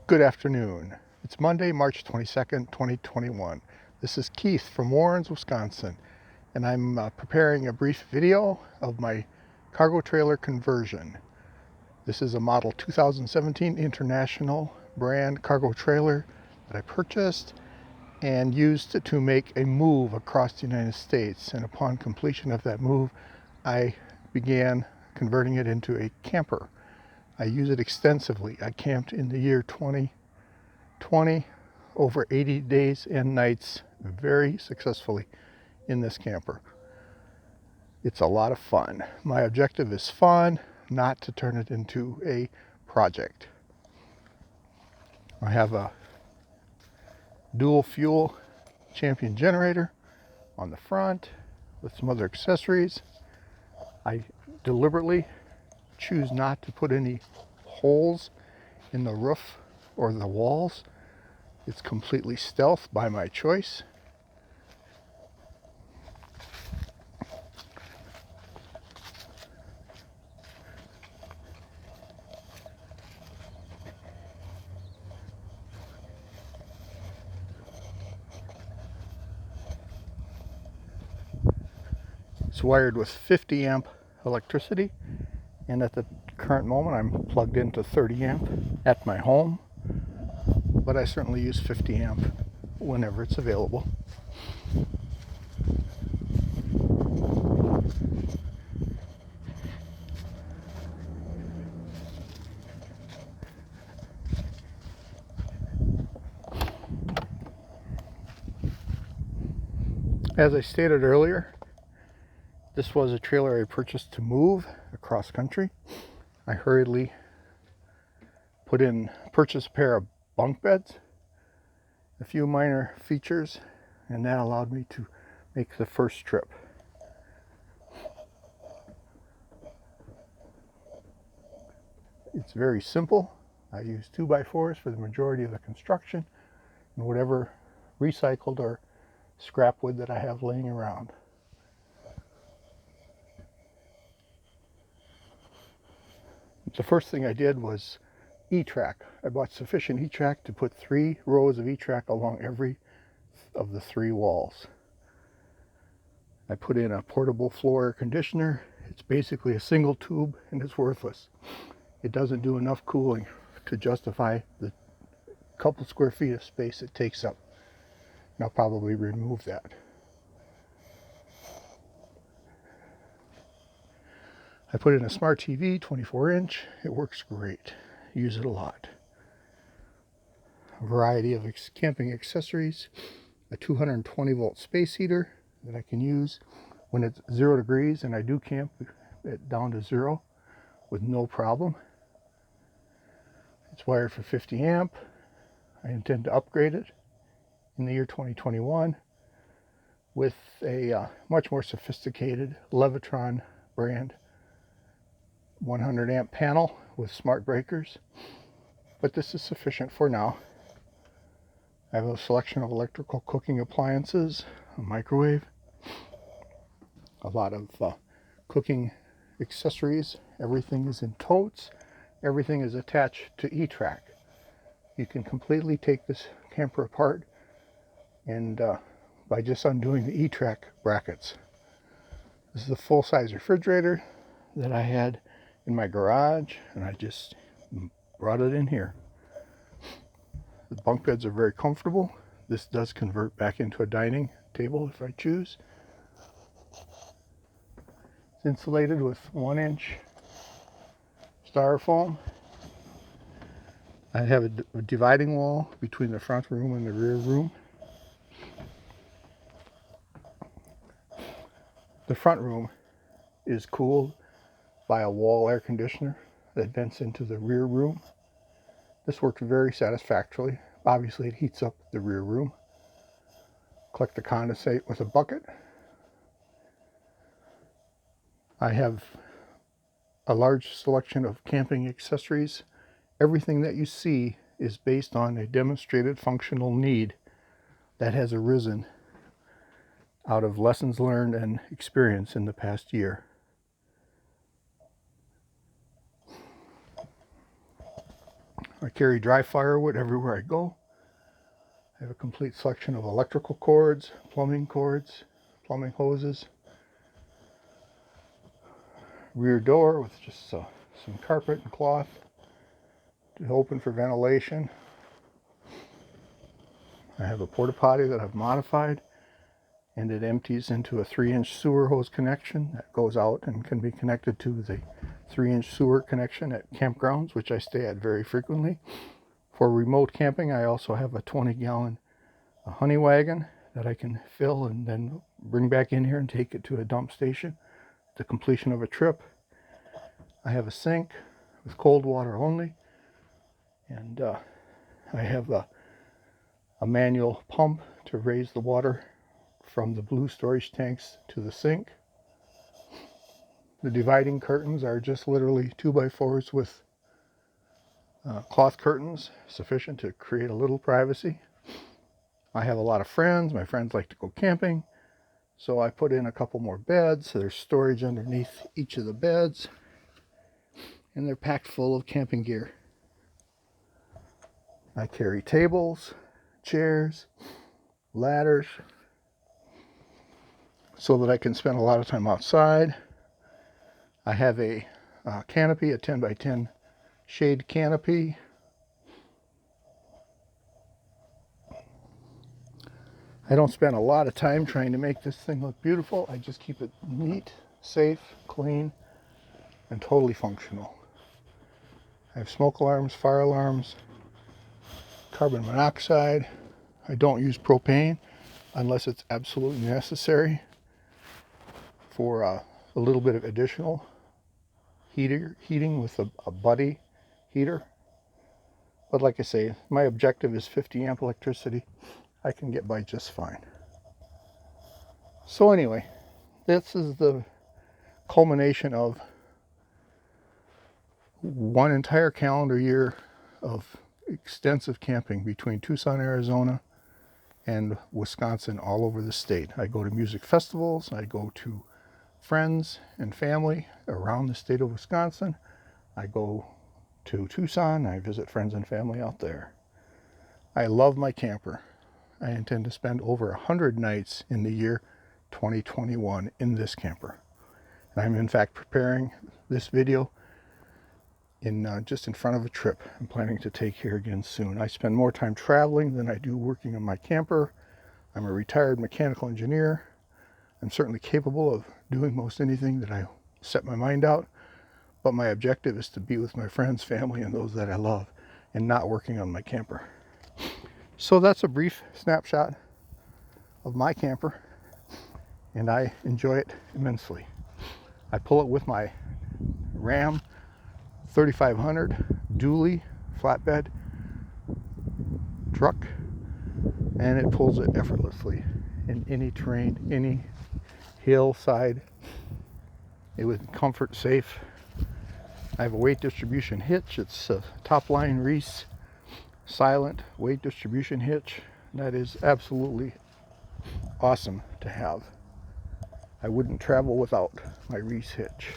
Good afternoon. It's Monday, March 22nd, 2021. This is Keith from Warrens, Wisconsin, and I'm preparing a brief video of my cargo trailer conversion. This is a model 2017 International brand cargo trailer that I purchased and used to make a move across the United States. And upon completion of that move, I began converting it into a camper. I use it extensively. I camped in the year 2020, over 80 days and nights, very successfully in this camper. It's a lot of fun. My objective is fun, not to turn it into a project. I have a dual fuel Champion generator on the front with some other accessories. I deliberately choose not to put any holes in the roof or the walls. It's completely stealth by my choice. It's wired with 50 amp electricity, and at the current moment I'm plugged into 30 amp at my home, but I certainly use 50 amp whenever it's available. As I stated earlier, this was a trailer I purchased to move across country. I hurriedly purchased a pair of bunk beds, a few minor features, and that allowed me to make the first trip. It's very simple. I use 2x4s for the majority of the construction and whatever recycled or scrap wood that I have laying around. The first thing I did was E-track. I bought sufficient E-track to put 3 rows of E-track along every of the 3 walls. I put in a portable floor air conditioner. It's basically a single tube and it's worthless. It doesn't do enough cooling to justify the couple square feet of space it takes up. And I'll probably remove that. I put in a smart TV, 24-inch. It works great. Use it a lot. A variety of camping accessories. A 220 volt space heater that I can use when it's 0 degrees, and I do camp it down to 0 with no problem. It's wired for 50 amp. I intend to upgrade it in the year 2021 with a much more sophisticated Levitron brand 100 amp panel with smart breakers, but this is sufficient for now. I have a selection of electrical cooking appliances, a microwave, a lot of cooking accessories. Everything is in totes. Everything is attached to E-track. You can completely take this camper apart and by just undoing the E-track brackets. This is a full-size refrigerator that I had in my garage, and I just brought it in here. The bunk beds are very comfortable. This does convert back into a dining table if I choose. It's insulated with 1-inch styrofoam. I have a dividing wall between the front room and the rear room. The front room is cooled by a wall air conditioner that vents into the rear room. This works very satisfactorily. Obviously, it heats up the rear room. Collect the condensate with a bucket. I have a large selection of camping accessories. Everything that you see is based on a demonstrated functional need that has arisen out of lessons learned and experience in the past year. I carry dry firewood everywhere I go. I have a complete selection of electrical cords, plumbing hoses. Rear door with just some carpet and cloth to open for ventilation. I have a porta potty that I've modified, and it empties into a 3-inch sewer hose connection that goes out and can be connected to the 3-inch sewer connection at campgrounds, which I stay at very frequently. For remote camping, I also have a 20-gallon honey wagon that I can fill and then bring back in here and take it to a dump station at the completion of a trip. I have a sink with cold water only, and I have a manual pump to raise the water from the blue storage tanks to the sink. The dividing curtains are just literally 2x4s with cloth curtains, sufficient to create a little privacy. I have a lot of friends. My friends like to go camping, so I put in a couple more beds. There's storage underneath each of the beds, and they're packed full of camping gear. I carry tables, chairs, ladders, so that I can spend a lot of time outside. I have a canopy, a 10x10 shade canopy. I don't spend a lot of time trying to make this thing look beautiful. I just keep it neat, safe, clean, and totally functional. I have smoke alarms, fire alarms, carbon monoxide. I don't use propane unless it's absolutely necessary for a little bit of additional heating with a buddy heater. But like I say, my objective is 50 amp electricity. I can get by just fine. So anyway, this is the culmination of one entire calendar year of extensive camping between Tucson, Arizona and Wisconsin, all over the state. I go to music festivals, I go to friends and family around the state of Wisconsin. I go to Tucson, I visit friends and family out there. I love my camper. I intend to spend over 100 nights in the year 2021 in this camper. And I'm in fact preparing this video just in front of a trip I'm planning to take here again soon. I spend more time traveling than I do working on my camper. I'm a retired mechanical engineer. I'm certainly capable of doing most anything that I set my mind out, but my objective is to be with my friends, family, and those that I love, and not working on my camper. So that's a brief snapshot of my camper, and I enjoy it immensely. I pull it with my Ram 3500 dually flatbed truck, and it pulls it effortlessly in any terrain, any hillside. It was comfort safe. I have a weight distribution hitch. It's a top line Reese silent weight distribution hitch. That is absolutely awesome to have. I wouldn't travel without my Reese hitch.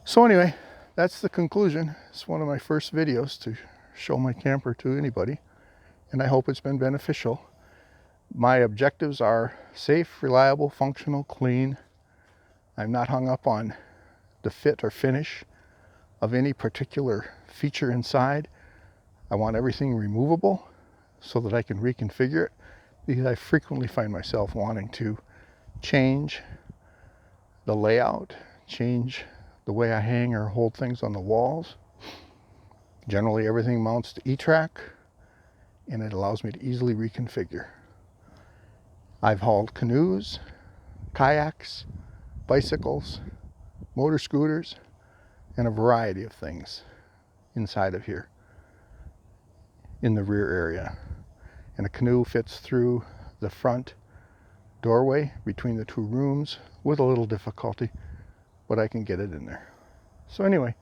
So anyway, that's the conclusion. It's one of my first videos to show my camper to anybody, and I hope it's been beneficial. My objectives are safe, reliable, functional, clean. I'm not hung up on the fit or finish of any particular feature inside. I want everything removable so that I can reconfigure it, because I frequently find myself wanting to change the layout, change the way I hang or hold things on the walls. Generally everything mounts to E-track, and it allows me to easily reconfigure. I've hauled canoes, kayaks, bicycles, motor scooters, and a variety of things inside of here in the rear area. And a canoe fits through the front doorway between the two rooms with a little difficulty, but I can get it in there. So anyway,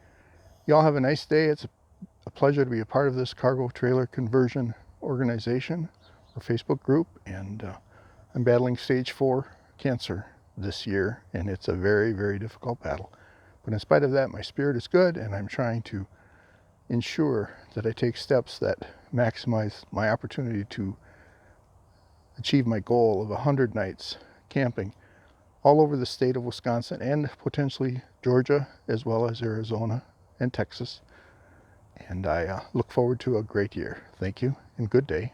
y'all have a nice day. It's a pleasure to be a part of this cargo trailer conversion organization or Facebook group, and I'm battling stage 4 cancer this year, and it's a very, very difficult battle. But in spite of that, my spirit is good, and I'm trying to ensure that I take steps that maximize my opportunity to achieve my goal of 100 nights camping all over the state of Wisconsin and potentially Georgia, as well as Arizona and Texas. And I look forward to a great year. Thank you and good day.